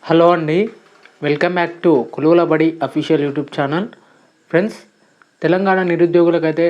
Hello అండి, welcome back to కులువుల బడి official YouTube channel. Friends, Telangana నిరుద్యోగులకైతే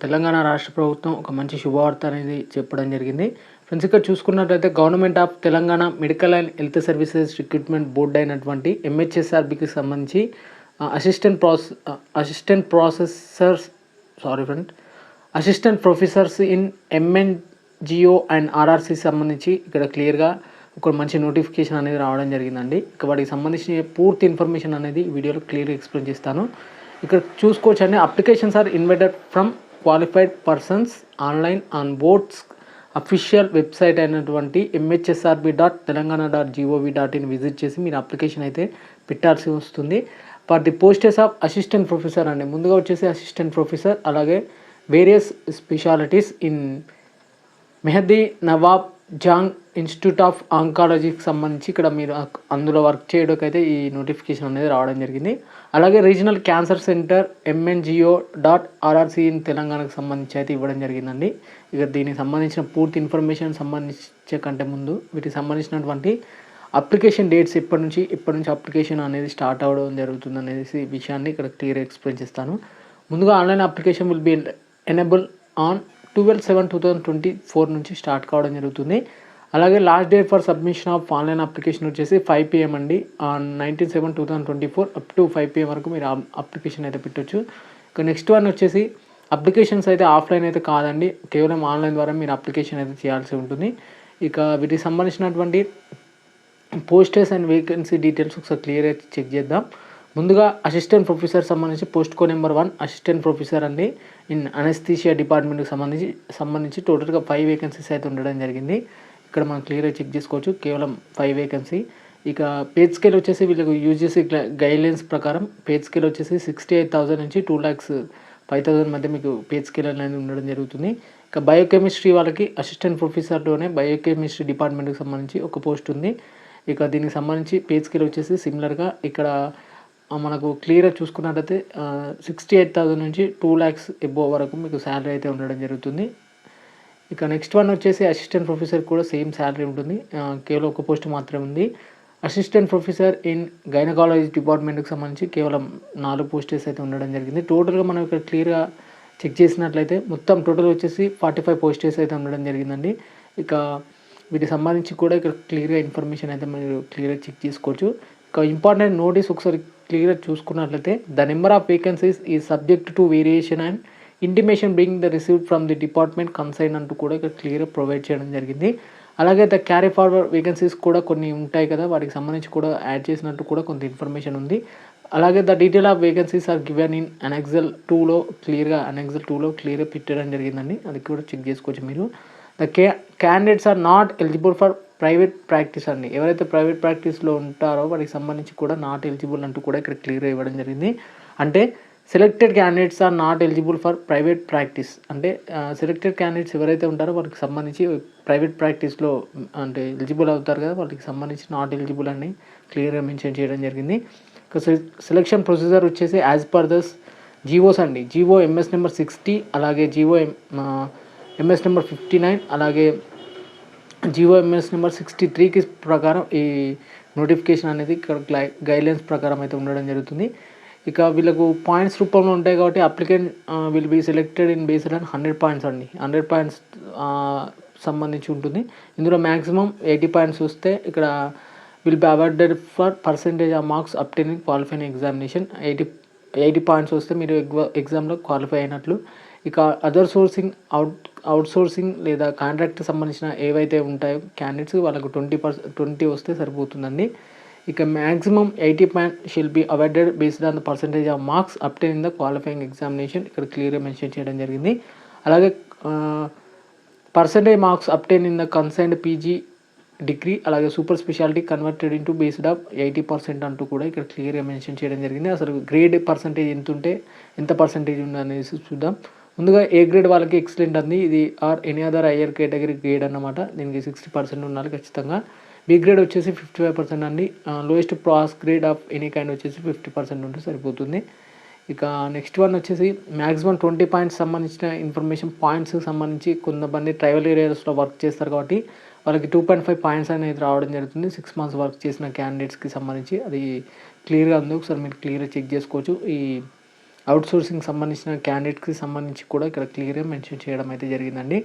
తెలంగాణ రాష్ట్ర ప్రభుత్వం ఒక మంచి శుభవార్త అనేది చెప్పడం జరిగింది. ఫ్రెండ్స్, ఇక్కడ చూసుకున్నట్లయితే government of Telangana medical and health services recruitment board అయినటువంటి ఎంహెచ్ఎస్ఆర్బికి సంబంధించి assistant professors in MNJO and RRC సంబంధించి ఇక్కడ క్లియర్గా ఒక మంచి నోటిఫికేషన్ అనేది రావడం జరిగిందండి. ఇక వాటికి సంబంధించిన పూర్తి ఇన్ఫర్మేషన్ అనేది వీడియోలో క్లియర్గా ఎక్స్ప్లెయిన్ చేస్తాను. ఇక్కడ చూసుకోవచ్చు అండి. Applications are invited from qualified persons online on board's official website అయినటువంటి mhsrb.telangana.gov.in విజిట్ చేసి మీరు అప్లికేషన్ అయితే పెట్టాల్సి వస్తుంది. For the posts of assistant professor అండి. ముందుగా వచ్చేసి అసిస్టెంట్ ప్రొఫెసర్, అలాగే various specialities in Mehdi Nawab Jung institute of ఆంకాలజీకి సంబంధించి ఇక్కడ మీరు అందులో వర్క్ చేయడానికైతే ఈ నోటిఫికేషన్ అనేది రావడం జరిగింది. అలాగే regional cancer centre MNGO.RRC in తెలంగాణకు సంబంధించి అయితే ఇవ్వడం జరిగిందండి. ఇక దీనికి సంబంధించిన పూర్తి ఇన్ఫర్మేషన్ సంబంధించే కంటే ముందు వీటికి సంబంధించినటువంటి అప్లికేషన్ డేట్స్ ఎప్పటి నుంచి అప్లికేషన్ అనేది స్టార్ట్ అవ్వడం జరుగుతుంది అనేసి విషయాన్ని ఇక్కడ క్లియర్ ఎక్స్ప్లెయిన్ చేస్తాను. ముందుగా online application will be enable on 12/7/2024 నుంచి స్టార్ట్ కావడం జరుగుతుంది. అలాగే last date for submission of online application వచ్చేసి 5 PM అండి. ఆన్ 19/7/2024 అప్ టు 5 PM వరకు మీరు అప్లికేషన్ అయితే పెట్టవచ్చు. ఇక నెక్స్ట్ వన్ వచ్చేసి అప్లికేషన్స్ అయితే ఆఫ్లైన్ అయితే కాదండి, కేవలం ఆన్లైన్ ద్వారా మీరు అప్లికేషన్ అయితే చేయాల్సి ఉంటుంది. ఇక వీటికి సంబంధించినటువంటి పోస్టర్స్ అండ్ వేకెన్సీ డీటెయిల్స్ ఒకసారి క్లియర్ అయితే చెక్ చేద్దాం. ముందుగా అసిస్టెంట్ ప్రొఫెసర్ సంబంధించి post code number 1 assistant professor అండి ఇన్ అనస్థీషియా డిపార్ట్మెంట్కి సంబంధించి టోటల్గా 5 వేకెన్సీస్ అయితే ఉండడం జరిగింది. ఇక్కడ మనం క్లియర్గా చెక్ చేసుకోవచ్చు, కేవలం 5 వేకెన్సీ. ఇక పేజ్ స్కేల్ వచ్చేసి వీళ్ళకి యూజీసీ గైడ్లైన్స్ ప్రకారం పేజ్ స్కేల్ వచ్చేసి 68,000 నుంచి 2,05,000 మధ్య మీకు పేజ్ స్కేల్ అనేది ఉండడం జరుగుతుంది. ఇక బయోకెమిస్ట్రీ వాళ్ళకి అసిస్టెంట్ ప్రొఫెసర్లోనే బయోకెమిస్ట్రీ డిపార్ట్మెంట్కి సంబంధించి ఒక పోస్ట్ ఉంది. ఇక దీనికి సంబంధించి పేజ్ స్కేల్ వచ్చేసి సిమిలర్గా ఇక్కడ మనకు క్లియర్గా చూసుకున్నట్లయితే 68,000 నుంచి 2 lakhs ఎబోవ్ వరకు మీకు శాలరీ అయితే ఉండడం జరుగుతుంది. ఇక నెక్స్ట్ వన్ వచ్చేసి అసిస్టెంట్ ప్రొఫెసర్ కూడా సేమ్ శాలరీ ఉంటుంది, కేవలం ఒక పోస్ట్ మాత్రమే ఉంది. అసిస్టెంట్ ప్రొఫెసర్ ఇన్ గైనకాలజీ డిపార్ట్మెంట్కి సంబంధించి కేవలం 4 పోస్టెస్ అయితే ఉండడం జరిగింది. టోటల్గా మనం ఇక్కడ క్లియర్గా చెక్ చేసినట్లయితే మొత్తం టోటల్ వచ్చేసి 45 పోస్టెస్ అయితే ఉండడం జరిగిందండి. ఇక వీటికి సంబంధించి కూడా ఇక్కడ క్లియర్గా ఇన్ఫర్మేషన్ అయితే మీరు క్లియర్గా చెక్ చేసుకోవచ్చు. ఇక ఇంపార్టెంట్ నోటీస్ ఒకసారి క్లియర్గా చూసుకున్నట్లయితే ద నెంబర్ ఆఫ్ వేకెన్సీస్ ఈ subject to variation and intimation being the received from the department consign అంటూ కూడా ఇక్కడ క్లియర్గా ప్రొవైడ్ చేయడం జరిగింది. అలాగే ద క్యారీ ఫార్వర్డ్ వేకెన్సీస్ కూడా కొన్ని ఉంటాయి కదా, వాటికి సంబంధించి కూడా యాడ్ చేసినట్టు కూడా కొంత ఇన్ఫర్మేషన్ ఉంది. అలాగే the detail of vacancies are given in annexure 2లో క్లియర్గా పెట్టడం జరిగిందండి, అది కూడా చెక్ చేసుకోవచ్చు మీరు. The candidates are not eligible for private practice అండి. ఎవరైతే ప్రైవేట్ ప్రాక్టీస్లో ఉంటారో వాటికి సంబంధించి కూడా నాట్ ఎలిజిబుల్ అంటూ కూడా ఇక్కడ క్లియర్గా ఇవ్వడం జరిగింది. అంటే selected candidates are not eligible for private practice అంటే సెలెక్టెడ్ క్యాండిడేట్స్ ఎవరైతే ఉంటారో వాటికి సంబంధించి ప్రైవేట్ ప్రాక్టీస్లో అంటే ఎలిజిబుల్ అవుతారు కదా, వాటికి సంబంధించి నాట్ ఎలిజిబుల్ అని క్లియర్గా మెన్షన్ చేయడం జరిగింది. సెలెక్షన్ ప్రొసీజర్ వచ్చేసి యాజ్ పర్ దస్ జీవోస్ అండి. జీవో MS నెంబర్ 60, అలాగే జీవో MS నెంబర్ 59, అలాగే జీవో MS నెంబర్ 63కి ప్రకారం ఈ నోటిఫికేషన్ అనేది ఇక్కడ గైడ్లైన్స్ ప్రకారం అయితే ఉండడం జరుగుతుంది. ఇక వీళ్ళకు పాయింట్స్ రూపంలో ఉంటాయి కాబట్టి applicant will be selected in based on 100 points అండి. 100 పాయింట్స్ సంబంధించి ఉంటుంది. ఇందులో మ్యాక్సిమం 80 పాయింట్స్ వస్తే ఇక్కడ will be awarded for percentage of marks obtaining qualifying examination. 80 points వస్తే మీరు ఎగ్జామ్లో క్వాలిఫై అయినట్లు. ఇక అదర్ సోర్సింగ్ అవుట్సోర్సింగ్ లేదా కాంట్రాక్ట్ సంబంధించిన ఏవైతే ఉంటాయో క్యాండిడేట్స్ వాళ్ళకు 20 వస్తే సరిపోతుందండి. ఇక maximum 80 point shall be awarded based on the percentage of marks obtain in the qualifying examination ఇక్కడ క్లియర్గా మెన్షన్ చేయడం జరిగింది. అలాగే percentage marks obtain in the concerned PG degree, అలాగే super speciality converted into based of 80% అంటూ కూడా ఇక్కడ క్లియర్గా మెన్షన్ చేయడం జరిగింది. అసలు గ్రేడ్ పర్సెంటేజ్ ఎంత ఉంటే ఎంత పర్సెంటేజ్ ఉంది అనేసి చూద్దాం. ముందుగా ఏ గ్రేడ్ వాళ్ళకి ఎక్సలెంట్ అంది, ఇది or any other higher category grade అన్నమాట. దీనికి 60% ఉండాలి ఖచ్చితంగా. బి గ్రేడ్ వచ్చేసి 55% అండి. Lowest pass grade of any kind వచ్చేసి 50% ఉంటే సరిపోతుంది. ఇక నెక్స్ట్ వన్ వచ్చేసి మ్యాక్సిమం 20 పాయింట్స్ సంబంధించిన ఇన్ఫర్మేషన్ పాయింట్స్కి సంబంధించి కొంతమంది ట్రైబల్ ఏరియాస్లో వర్క్ చేస్తారు కాబట్టి వాళ్ళకి 2.5 పాయింట్స్ అనేది రావడం జరుగుతుంది 6 మంత్స్ వర్క్ చేసిన క్యాండిడేట్స్కి సంబంధించి. అది క్లియర్గా ఉంది, ఒకసారి మీరు క్లియర్గా చెక్ చేసుకోవచ్చు. ఈ అవుట్సోర్సింగ్ సంబంధించిన క్యాండిడేట్స్కి సంబంధించి కూడా ఇక్కడ క్లియర్గా మెన్షన్ చేయడం అయితే జరిగిందండి.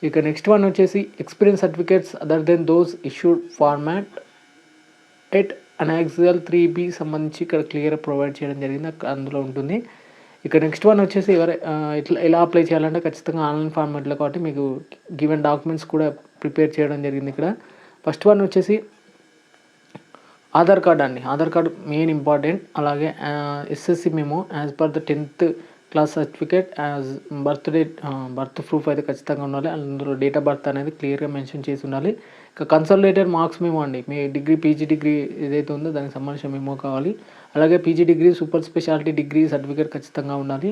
ఇక నెక్స్ట్ వన్ వచ్చేసి experience certificates other than those issued format at annexure 3B సంబంధించి ఇక్కడ క్లియర్ ప్రొవైడ్ చేయడం జరిగింది, అందులో ఉంటుంది. ఇక నెక్స్ట్ వన్ వచ్చేసి ఇట్లా ఎలా అప్లై చేయాలంటే ఖచ్చితంగా ఆన్లైన్ ఫార్మాట్లో కాబట్టి మీకు గివెన్ డాక్యుమెంట్స్ కూడా ప్రిపేర్ చేయడం జరిగింది ఇక్కడ. ఫస్ట్ వన్ వచ్చేసి ఆధార్ కార్డ్ అండి. Aadhaar card main important. అలాగే SSC memo as per the 10th class certificate as birth proof అయితే ఖచ్చితంగా ఉండాలి. అందులో డేట్ ఆఫ్ బర్త్ అనేది క్లియర్గా మెన్షన్ చేసి ఉండాలి. ఇక కన్సల్టేటెడ్ మార్క్స్ మెమో అండి. మీ డిగ్రీ పీజీ డిగ్రీ ఏదైతే ఉందో దానికి సంబంధించిన మెమో కావాలి. అలాగే PG degree super speciality degree certificate ఖచ్చితంగా ఉండాలి.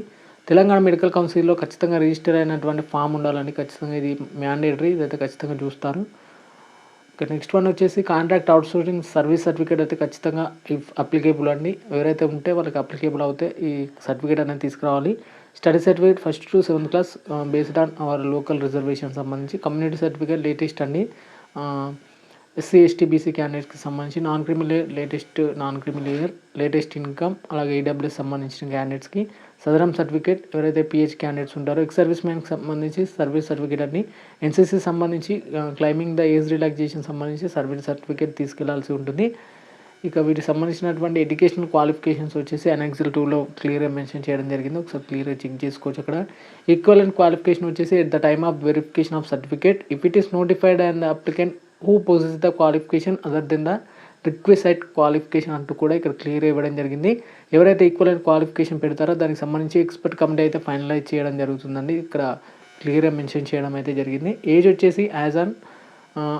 తెలంగాణ మెడికల్ కౌన్సిల్లో ఖచ్చితంగా రిజిస్టర్ అయినటువంటి ఫామ్ ఉండాలండి. ఖచ్చితంగా ఇది మ్యాండేటరీ, ఇదైతే ఖచ్చితంగా చూస్తారు. ఇక నెక్స్ట్ వన్ వచ్చేసి కాంట్రాక్ట్ అవుట్సోర్సింగ్ సర్వీస్ సర్టిఫికేట్ అయితే ఖచ్చితంగా ఇఫ్ అప్లికేబుల్ అండి. ఎవరైతే ఉంటే వాళ్ళకి అప్లికేబుల్ అవుతే ఈ సర్టిఫికేట్ అనేది తీసుకురావాలి. Study certificate 1st to 7th class based on hour local reservation సంబంధించి. కమ్యూనిటీ సర్టిఫికేట్ లేటెస్ట్ అండి. ఎస్సీ ఎస్టీ బీసీ క్యాండిడేట్స్కి సంబంధించి. నాన్ క్రిమినల్ లేటెస్ట్ ఇన్కమ్, అలాగే ఈడబ్ల్యూఎస్ సంబంధించిన క్యాండిడేట్స్కి సదరం సర్టిఫికేట్. ఎవరైతే పిహెచ్ క్యాండిడేట్స్ ఉంటారో ఎక్స్ సర్వీస్ మ్యాన్కి సంబంధించి సర్వీస్ సర్టిఫికేట్ అండి. ఎన్సీసీ సంబంధించి క్లైమింగ్ ద ఏజ్ రిలాక్సేషన్ సంబంధించి సర్వీస్ సర్టిఫికేట్ తీసుకెళ్లాల్సి ఉంటుంది. ఇక వీటికి సంబంధించినటువంటి ఎడ్యుకేషనల్ క్వాలిఫికేషన్స్ వచ్చేసి అనెక్సల్ 2లో క్లియర్గా మెన్షన్ చేయడం జరిగింది, ఒకసారి క్లియర్గా చెక్ చేసుకోవచ్చు అక్కడ. ఈక్వలెంట్ క్వాలిఫికేషన్ వచ్చేసి at the time of verification of certificate if it is notified and the applicant who possess the qualification other than the requisite qualification అంటూ కూడా ఇక్కడ క్లియర్ ఇవ్వడం జరిగింది. ఎవరైతే ఈక్వలెంట్ క్వాలిఫికేషన్ పెడతారో దానికి సంబంధించి ఎక్స్పర్ట్ కమిటీ అయితే ఫైనలైజ్ చేయడం జరుగుతుందండి. ఇక్కడ క్లియర్గా మెన్షన్ చేయడం అయితే జరిగింది. ఏజ్ వచ్చేసి as an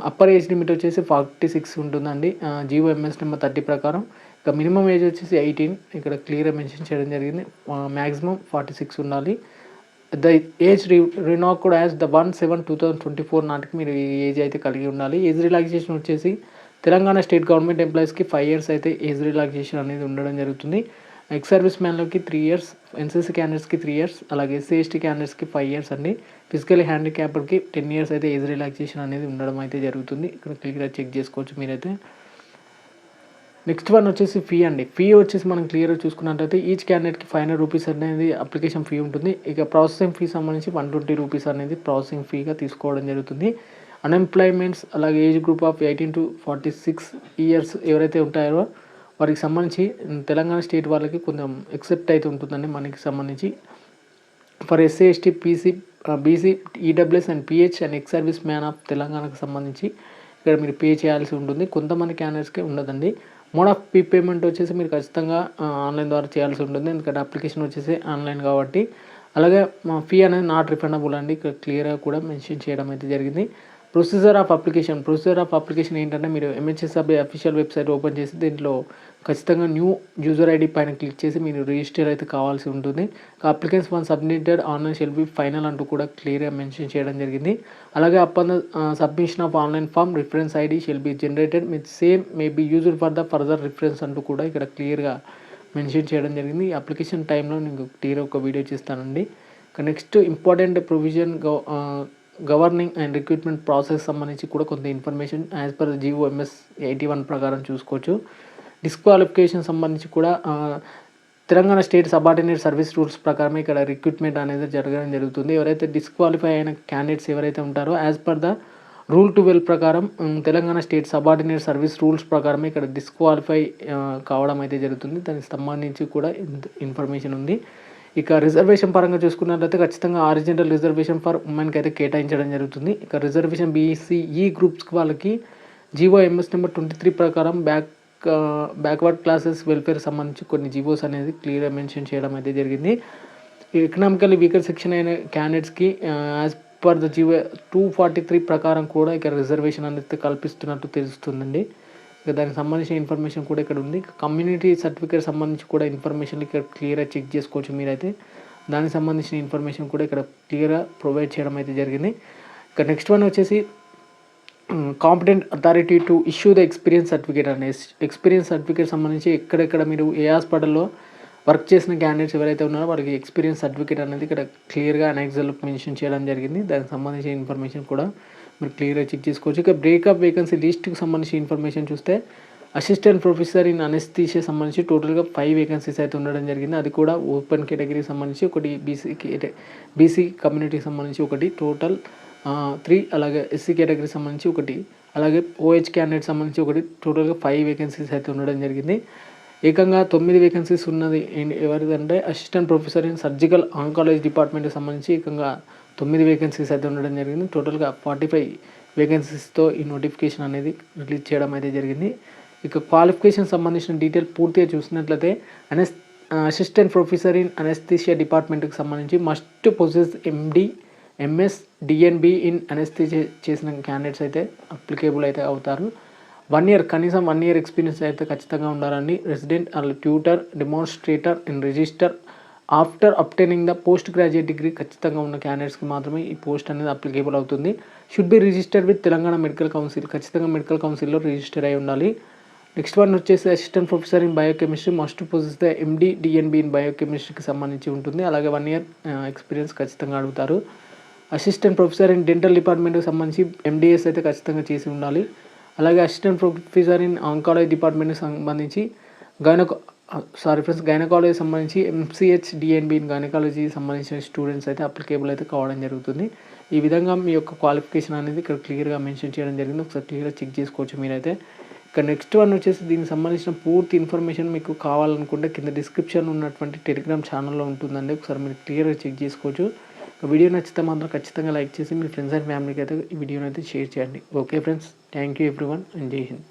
upper age limit వచ్చేసి 46 ఉంటుందండి GOMS నెంబర్ 30 ప్రకారం. ఇక మినిమం ఏజ్ వచ్చేసి 18 ఇక్కడ క్లియర్గా మెన్షన్ చేయడం జరిగింది. మ్యాక్సిమం 46 ఉండాలి. ద ఏజ్ రినాక్డ్ యాజ్ ద 1/7/2024 నాటికి మీరు ఈ ఏజ్ అయితే కలిగి ఉండాలి. ఏజ్ రిలాక్సేషన్ వచ్చేసి తెలంగాణ స్టేట్ గవర్నమెంట్ ఎంప్లాయీస్కి 5 years అయితే ఏజ్ రిలాక్సేషన్ అనేది ఉండడం జరుగుతుంది. ఎక్స్ సర్వీస్ మ్యాన్లోకి 3 years, ఎన్సీసీ క్యాండిడేట్స్కి 3 years, అలాగే ఎస్సీ ఎస్టీ క్యాండిడేట్స్కి 5 years అండి. ఫిజికల్లీ హ్యాండిక్యాప్డ్కి 10 years అయితే ఏజ్ రిలాక్సేషన్ అనేది ఉండడం అయితే జరుగుతుంది. ఇక్కడ క్లియర్గా చెక్ చేసుకోవచ్చు మీరైతే. నెక్స్ట్ వన్ వచ్చేసి ఫీ అండి. ఫీ వచ్చేసి మనం క్లియర్గా చూసుకున్నట్లయితే ఈచ్ క్యాండిడేట్కి 500 రూపీస్ అనేది అప్లికేషన్ ఫీ ఉంటుంది. ఇక ప్రాసెసింగ్ ఫీ సంబంధించి 120 రూపీస్ అనేది ప్రాసెసింగ్ ఫీగా తీసుకోవడం జరుగుతుంది. అన్ఎంప్లాయ్మెంట్స్ అలాగే age group of 18 to 46 years ఎవరైతే ఉంటారో వారికి సంబంధించి తెలంగాణ స్టేట్ వాళ్ళకి కొంచెం ఎక్సెప్ట్ అయితే ఉంటుందండి మనకి సంబంధించి. For SC ST BC EWS and pH and ex service man of తెలంగాణకు సంబంధించి ఇక్కడ మీరు పే చేయాల్సి ఉంటుంది. కొంతమంది క్యాండిడేట్స్కి ఉండదండి. మోడ్ ఆఫ్ పేమెంట్ వచ్చేసి మీరు ఖచ్చితంగా ఆన్లైన్ ద్వారా చేయాల్సి ఉంటుంది, ఎందుకంటే అప్లికేషన్ వచ్చేసి ఆన్లైన్ కాబట్టి. అలాగే ఫీ అనేది నాట్ రిఫండబుల్ అండి, ఇక్కడ క్లియర్గా కూడా మెన్షన్ చేయడం అయితే జరిగింది. ప్రొసీజర్ ఆఫ్ అప్లికేషన్ ఏంటంటే మీరు MHSW అఫీషియల్ వెబ్సైట్ ఓపెన్ చేసి దీంట్లో ఖచ్చితంగా న్యూ యూజర్ ఐడి పైన క్లిక్ చేసి మీరు రిజిస్టర్ అయితే కావాల్సి ఉంటుంది. Applicants one submitted online shall be final అంటూ కూడా క్లియర్గా మెన్షన్ చేయడం జరిగింది. అలాగే upon the submission of online form reference ID shall be generated with same may be used for the further reference అంటూ కూడా ఇక్కడ క్లియర్గా మెన్షన్ చేయడం జరిగింది. అప్లికేషన్ టైంలో నేను క్లియర్ ఒక వీడియో చేస్తానండి. Next important provision governing and recruitment process సంబంధించి కూడా కొంత ఇన్ఫర్మేషన్ యాజ్ పర్ GOMS 81 ప్రకారం చూసుకోవచ్చు. డిస్క్వాలిఫికేషన్ సంబంధించి కూడా Telangana state subordinate service rules ప్రకారమే ఇక్కడ రిక్రూట్మెంట్ అనేది జరగడం జరుగుతుంది. ఎవరైతే డిస్క్వాలిఫై అయిన క్యాండిడేట్స్ ఎవరైతే ఉంటారో యాజ్ పర్ ద రూల్ 12 ప్రకారం Telangana state subordinate service rules ప్రకారమే ఇక్కడ డిస్క్వాలిఫై కావడం అయితే జరుగుతుంది. దానికి సంబంధించి కూడా ఇన్ఫర్మేషన్ ఉంది. ఇక రిజర్వేషన్ పరంగా చూసుకున్నట్లయితే ఖచ్చితంగా ఆరిజినల్ రిజర్వేషన్ ఫర్ ఉమెన్కి అయితే కేటాయించడం జరుగుతుంది. ఇక రిజర్వేషన్ BC/E గ్రూప్స్కి వాళ్ళకి GOMS నెంబర్ 23 ప్రకారం బ్యాక్వర్డ్ క్లాసెస్ వెల్ఫేర్ సంబంధించి కొన్ని జీవోస్ అనేది క్లియర్గా మెన్షన్ చేయడం అయితే జరిగింది. ఎకనామికల్లీ వీకర్ సెక్షన్ అయిన క్యాండిడేట్స్కి యాజ్ పర్ ద GO 243 ప్రకారం కూడా ఇక్కడ రిజర్వేషన్ అనేది కల్పిస్తున్నట్టు తెలుస్తుందండి. ఇక దానికి సంబంధించిన ఇన్ఫర్మేషన్ కూడా ఇక్కడ ఉంది. కమ్యూనిటీ సర్టిఫికేట్ సంబంధించి కూడా ఇన్ఫర్మేషన్ ఇక్కడ క్లియర్గా చెక్ చేసుకోవచ్చు మీరైతే. దానికి సంబంధించిన ఇన్ఫర్మేషన్ కూడా ఇక్కడ క్లియర్గా ప్రొవైడ్ చేయడం అయితే జరిగింది. ఇక నెక్స్ట్ వన్ వచ్చేసి competent authority to issue the experience certificate అనే ఎక్స్పీరియన్స్ సర్టిఫికేట్ సంబంధించి ఎక్కడెక్కడ మీరు ఏ హాస్పిటల్లో వర్క్ చేసిన క్యాండిడేట్స్ ఎవరైతే ఉన్నారో వారికి ఎక్స్పీరియన్స్ సర్టిఫికేట్ అనేది ఇక్కడ క్లియర్గా అనెక్సల్ మెన్షన్ చేయడం జరిగింది. దానికి సంబంధించిన ఇన్ఫర్మేషన్ కూడా మీరు క్లియర్గా చెక్ చేసుకోవచ్చు. ఇక బ్రేకప్ వేకెన్సీ లిస్ట్కి సంబంధించి ఇన్ఫర్మేషన్ చూస్తే అసిస్టెంట్ ప్రొఫెసర్ ఇన్ అనెస్థీషియా సంబంధించి టోటల్గా 5 వేకెన్సీస్ అయితే ఉండడం జరిగింది. అది కూడా ఓపెన్ కేటగిరీకి సంబంధించి ఒకటి, బీసీ కమ్యూనిటీకి సంబంధించి ఒకటి, టోటల్ 3, అలాగే ఎస్సీ కేటగిరీకి సంబంధించి ఒకటి, అలాగే ఓహెచ్ క్యాండిడేట్ సంబంధించి ఒకటి, టోటల్గా 5 వేకెన్సీస్ అయితే ఉండడం జరిగింది. ఏకంగా 9 వేకెన్సీస్ ఉన్నది ఎవరిదంటే assistant professor in surgical oncology డిపార్ట్మెంట్కి సంబంధించి ఏకంగా 9 వేకెన్సీస్ అయితే ఉండడం జరిగింది. టోటల్గా 45 వేకెన్సీస్తో ఈ నోటిఫికేషన్ అనేది రిలీజ్ చేయడం అయితే జరిగింది. ఇక క్వాలిఫికేషన్ సంబంధించిన డీటెయిల్ పూర్తిగా చూసినట్లయితే అసిస్టెంట్ ప్రొఫెసర్ ఇన్ అనెస్థీషియా డిపార్ట్మెంట్కి సంబంధించి must possess MD, MS, DNB in anaesthesia చేసిన క్యాండిడేట్స్ అయితే అప్లికేబుల్ అయితే అవుతారు. 1 ఇయర్, కనీసం 1 ఇయర్ ఎక్స్పీరియన్స్ అయితే ఖచ్చితంగా ఉండాలని. Resident or tutor, demonstrator in register after obtaining the post graduate degree ఖచ్చితంగా ఉన్న క్యాండిడేట్స్కి మాత్రమే ఈ పోస్ట్ అనేది అప్లికేబుల్ అవుతుంది. Should be registered with Telangana medical council, ఖచ్చితంగా మెడికల్ కౌన్సిల్లో రిజిస్టర్ అయి ఉండాలి. నెక్స్ట్ వన్ వచ్చేసి assistant professor in biochemistry must possess the MD, DNB in బయోకెమిస్ట్రీకి సంబంధించి ఉంటుంది. అలాగే 1 ఇయర్ ఎక్స్పీరియన్స్ ఖచ్చితంగా అడుగుతారు. అసిస్టెంట్ ప్రొఫెసర్ ఇన్ డెంటల్ డిపార్ట్మెంట్కి సంబంధించి ఎండిఎస్ అయితే ఖచ్చితంగా చేసి ఉండాలి. అలాగే అసిస్టెంట్ ప్రొఫెసర్ ఇన్ ఆంకాలజీ డిపార్ట్మెంట్కి సంబంధించి గైనకాలజీ సంబంధించి ఎంసీహెచ్, డిఎన్బి ఇన్ గైనకాలజీ సంబంధించిన స్టూడెంట్స్ అయితే అప్లికేబుల్ అయితే కావడం జరుగుతుంది. ఈ విధంగా మీ యొక్క క్వాలిఫికేషన్ అనేది ఇక్కడ క్లియర్గా మెన్షన్ చేయడం జరిగింది. ఒకసారి క్లియర్గా చెక్ చేసుకోవచ్చు మీరైతే. ఇక నెక్స్ట్ వన్ వచ్చేసి దీనికి సంబంధించిన పూర్తి ఇన్ఫర్మేషన్ మీకు కావాలనుకుంటే కింద డిస్క్రిప్షన్ ఉన్నటువంటి టెలిగ్రామ్ ఛానల్లో ఉంటుందండి. ఒకసారి మీరు క్లియర్గా చెక్ చేసుకోవచ్చు. వీడియో నచ్చితే మాత్రం ఖచ్చితంగా లైక్ చేసి మీ ఫ్రెండ్స్ అండ్ ఫ్యామిలీకి అయితే ఈ వీడియోని అయితే షేర్ చేయండి. Okay friends, thank you everyone and జై హింద్.